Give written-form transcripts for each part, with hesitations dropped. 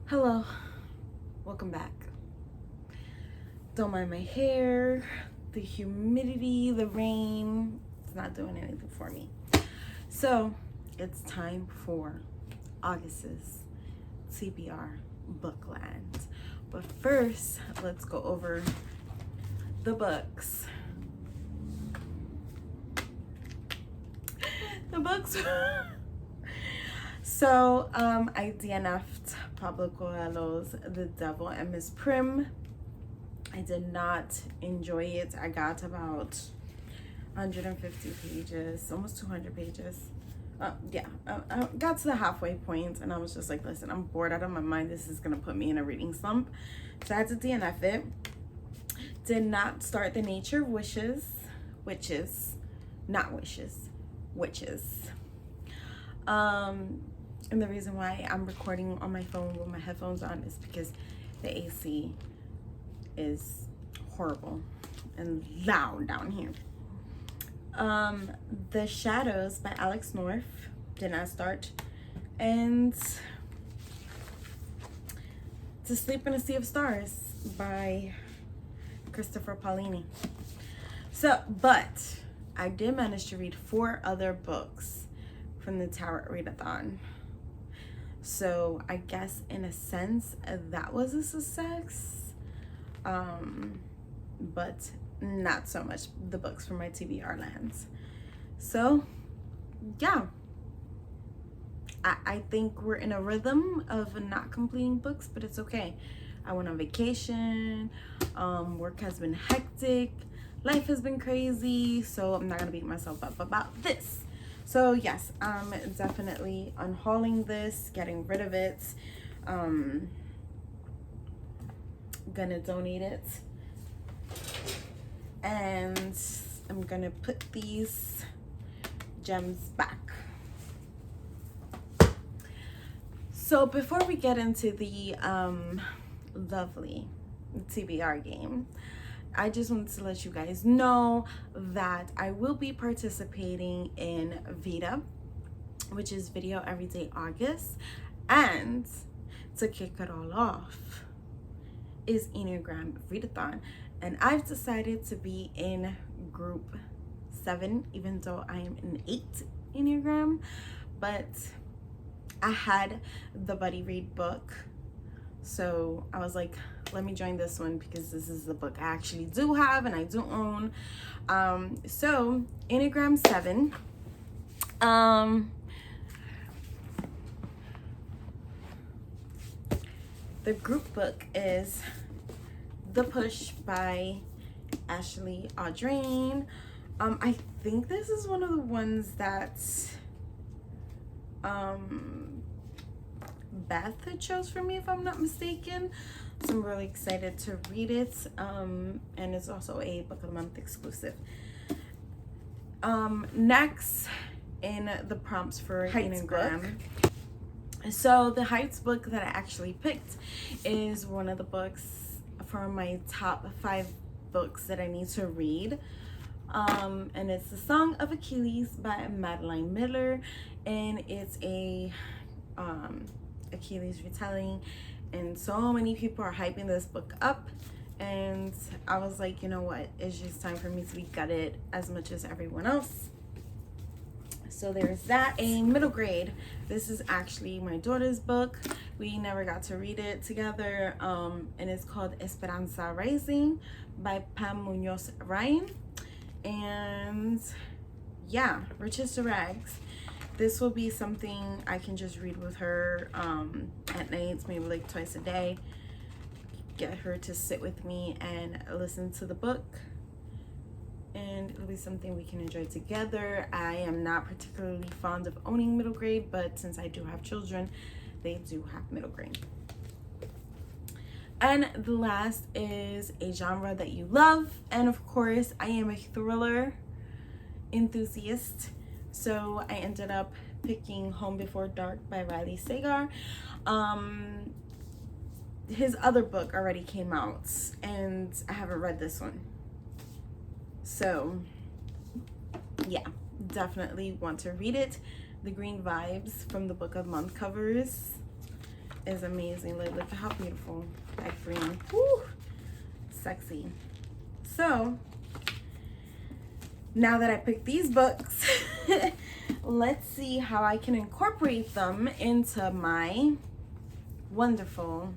Hello, welcome back. Don't mind my hair, the humidity, the rain, it's not doing anything for me. So it's time for August's TBR Bookland. But first, let's go over the books. The books. So I DNF'd Pablo Coelho's The Devil and Miss Prim. I did not enjoy it. I got about 150 pages, almost 200 pages. I got to the halfway point and I was just like, listen, I'm bored out of my mind. This is gonna put me in a reading slump. So I had to DNF it. Did not start The Nature of Witches. And the reason why I'm recording on my phone with my headphones on is because the AC is horrible and loud down here. The Shadows by Alex North did not start. And To Sleep in a Sea of Stars by Christopher Paolini. But I did manage to read 4 other books from the Tarot Readathon. So I guess in a sense that was a success, but not so much the books from my TBR lands. So yeah, I think we're in a rhythm of not completing books, but it's okay. I went on vacation, work has been hectic, life has been crazy, so I'm not gonna beat myself up about this. So yes, I'm definitely unhauling this, getting rid of it, gonna donate it, and I'm gonna put these gems back. So before we get into the lovely TBR game, I just wanted to let you guys know that I will be participating in Veda, which is Video Everyday August, and to kick it all off is Enneagram Readathon, and I've decided to be in group 7, even though I am in 8 Enneagram. But I had the buddy read book, so I was like, let me join this one because this is the book I actually do have and I do own. So Enneagram 7. The group book is The Push by Ashley Audrain. I think this is one of the ones that Beth had chose for me, if I'm not mistaken. So I'm really excited to read it. And it's also a book of the month exclusive. Next in the prompts for Enneagram. So the Heights book that I actually picked is one of the books from my top 5 books that I need to read. And it's The Song of Achilles by Madeline Miller, and it's a Achilles retelling, and so many people are hyping this book up, and I was like, you know what, it's just time for me to be gutted as much as everyone else. So there's that. A middle grade, this is actually my daughter's book. We never got to read it together, and it's called Esperanza Rising by Pam Munoz Ryan. And yeah, Riches to Rags. This will be something I can just read with her at night, maybe like twice a day. Get her to sit with me and listen to the book, and it'll be something we can enjoy together. I am not particularly fond of owning middle grade, but since I do have children, they do have middle grade. And the last is a genre that you love, and of course I am a thriller enthusiast, so I ended up picking Home Before Dark by Riley Sagar. His other book already came out and I haven't read this one, so yeah, definitely want to read it. The green vibes from the book of month covers is amazing. Like, look at how beautiful that green. Woo! Sexy. So, now that I picked these books, let's see how I can incorporate them into my wonderful,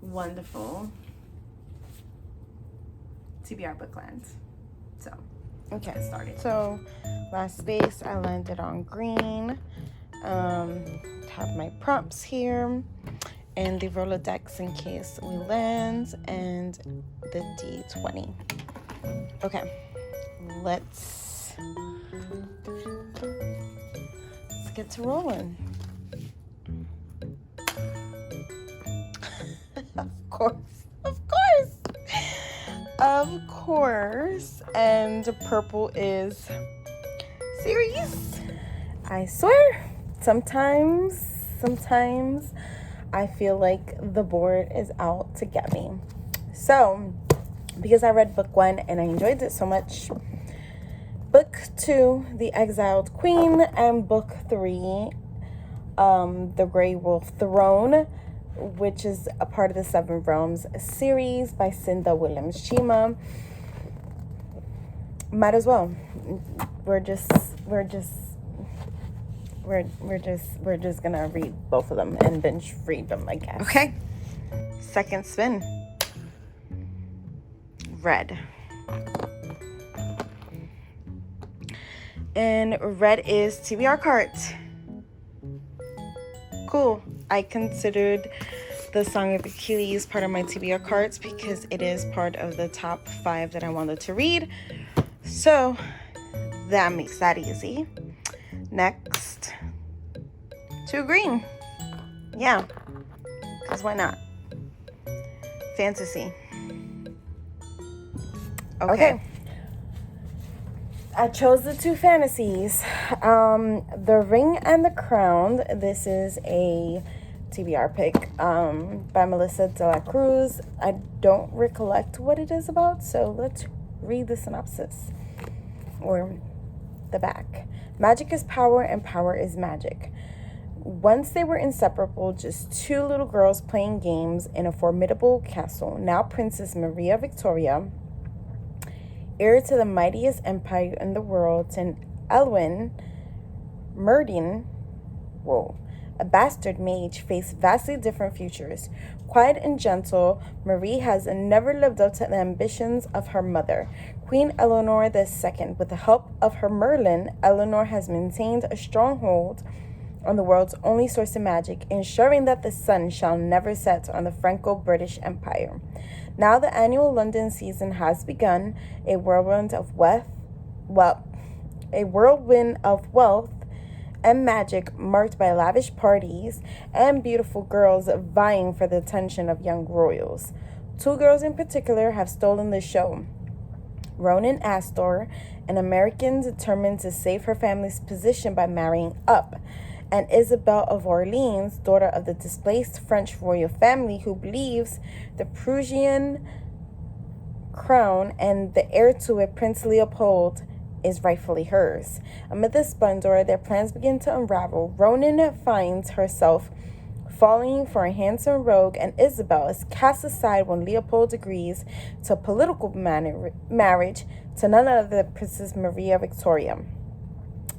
wonderful TBR Bookland. So, okay, get started. So, last space, I landed on green. Have my prompts here, and the Rolodex in case we land, and the D20. Okay, let's get to rolling. Of course, and purple is series. I swear, sometimes I feel like the board is out to get me. So, because I read book 1 and I enjoyed it so much, book 2, The Exiled Queen, and book 3, The Grey Wolf Throne, which is a part of the Seven Realms series by Cinda Williams-Chima. Might as well. We're just gonna read both of them and binge read them, I guess. Okay. Second spin. Red. And red is TBR cards. Cool. I considered the Song of Achilles part of my TBR cards because it is part of the top 5 that I wanted to read. So that makes that easy. Next, 2 green. Yeah, because why not? Fantasy. Okay. I chose the 2 fantasies. The Ring and the Crown. This is a TBR pick by Melissa de la Cruz. I don't recollect what it is about, so let's read the synopsis or the back. Magic is power and power is magic. Once they were inseparable, just 2 little girls playing games in a formidable castle. Now Princess Maria Victoria, heir to the mightiest empire in the world, and Elwyn Merdin, a bastard mage, face vastly different futures. Quiet and gentle, Marie has never lived up to the ambitions of her mother, Queen Eleanor II. With the help of her Merlin, Eleanor has maintained a stronghold on the world's only source of magic, ensuring that the sun shall never set on the Franco-British Empire. Now the annual London season has begun, a whirlwind of wealth and magic marked by lavish parties and beautiful girls vying for the attention of young royals. 2 girls in particular have stolen the show. Ronan Astor, an American determined to save her family's position by marrying up, and Isabel of Orleans, daughter of the displaced French royal family who believes the Prussian crown and the heir to it, Prince Leopold, is rightfully hers. Amid the splendor, their plans begin to unravel. Ronan finds herself falling for a handsome rogue, and Isabel is cast aside when Leopold agrees to a political marriage to none other than Princess Maria Victoria.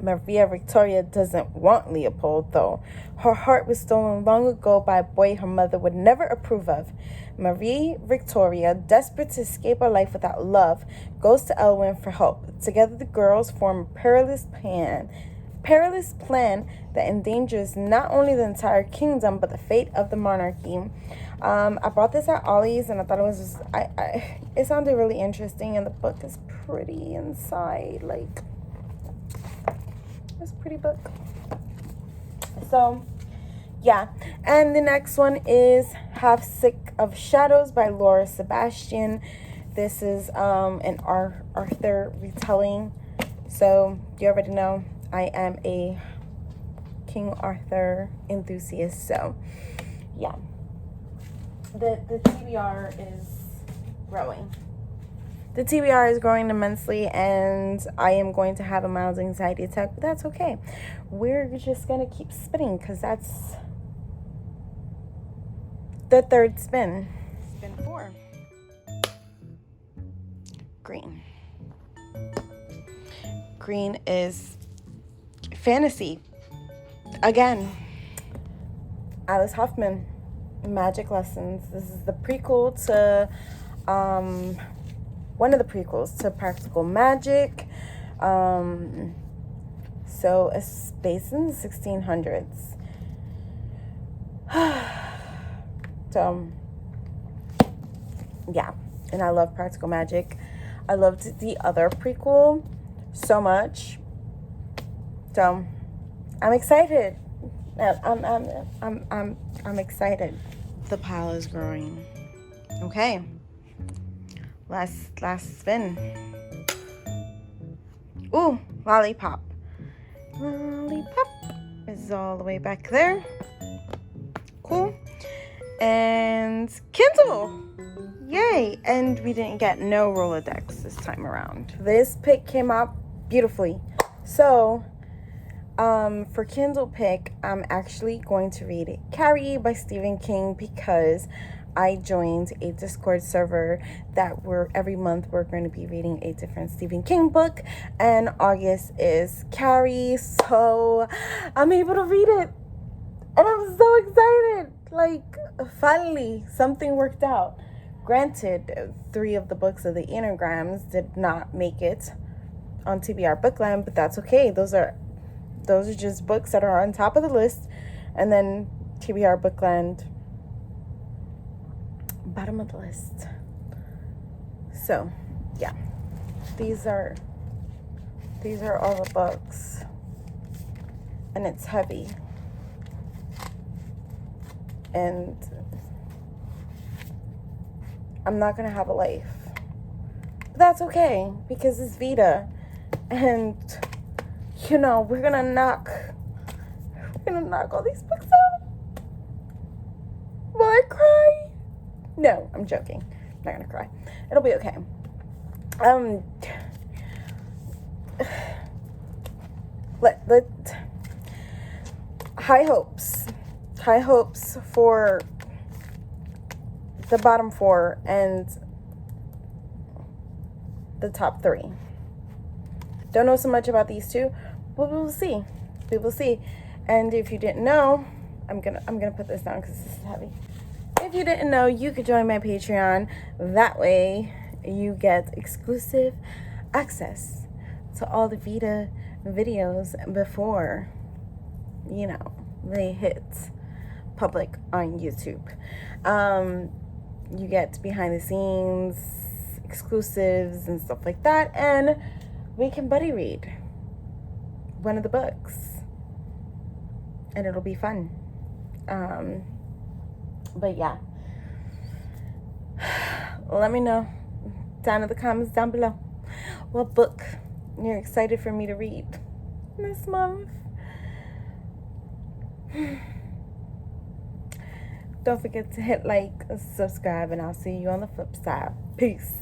Maria Victoria doesn't want Leopold, though. Her heart was stolen long ago by a boy her mother would never approve of. Marie Victoria, desperate to escape a life without love, goes to Elwyn for help. Together the girls form a perilous plan that endangers not only the entire kingdom but the fate of the monarchy. I bought this at Ollie's and I thought it was just, it sounded really interesting, and the book is pretty inside. Like, it's a pretty book. So yeah, and the next one is Half Sick of Shadows by Laura Sebastian. This is an Arthur retelling. So you already know I am a King Arthur enthusiast. So yeah, the TBR is growing. The TBR is growing immensely, and I am going to have a mild anxiety attack, but that's okay. We're just going to keep spinning because that's the third spin. Spin 4. Green. Green is fantasy. Again, Alice Hoffman, Magic Lessons. This is the prequel to, one of the prequels to Practical Magic. So it's based in the 1600s. So, yeah. And I love Practical Magic. I loved the other prequel so much. So, I'm excited. I'm excited. The pile is growing. Okay. Last spin. Ooh, Lollipop. Lollipop is all the way back there. Cool. And Kindle. Yay. And we didn't get no Rolodex this time around. This pick came out beautifully. So, for Kindle pick, I'm actually going to read Carrie by Stephen King because I joined a Discord server that every month we're going to be reading a different Stephen King book, and August is Carrie, so I'm able to read it, and I'm so excited. Like, finally, something worked out. Granted, 3 of the books of the Enneagrams did not make it on TBR Bookland, but that's okay. Those are just books that are on top of the list, and then TBR Bookland, bottom of the list. So, yeah, these are all the books, and it's heavy, and I'm not gonna have a life. But that's okay, because it's Veda, and you know, we're gonna knock all these books out. Will I cry? No, I'm joking. I'm not gonna cry. It'll be okay. High hopes for the bottom 4 and the top 3. Don't know so much about these 2, but we will see. We will see. And if you didn't know, I'm gonna put this down because this is heavy. If you didn't know, you could join my Patreon. That way, you get exclusive access to all the Veda videos before, you know, they hit public on YouTube. You get behind the scenes exclusives and stuff like that, and we can buddy read one of the books, and it'll be fun. But yeah, let me know down in the comments down below what book you're excited for me to read this month. Don't forget to hit like, subscribe, and I'll see you on the flip side. Peace.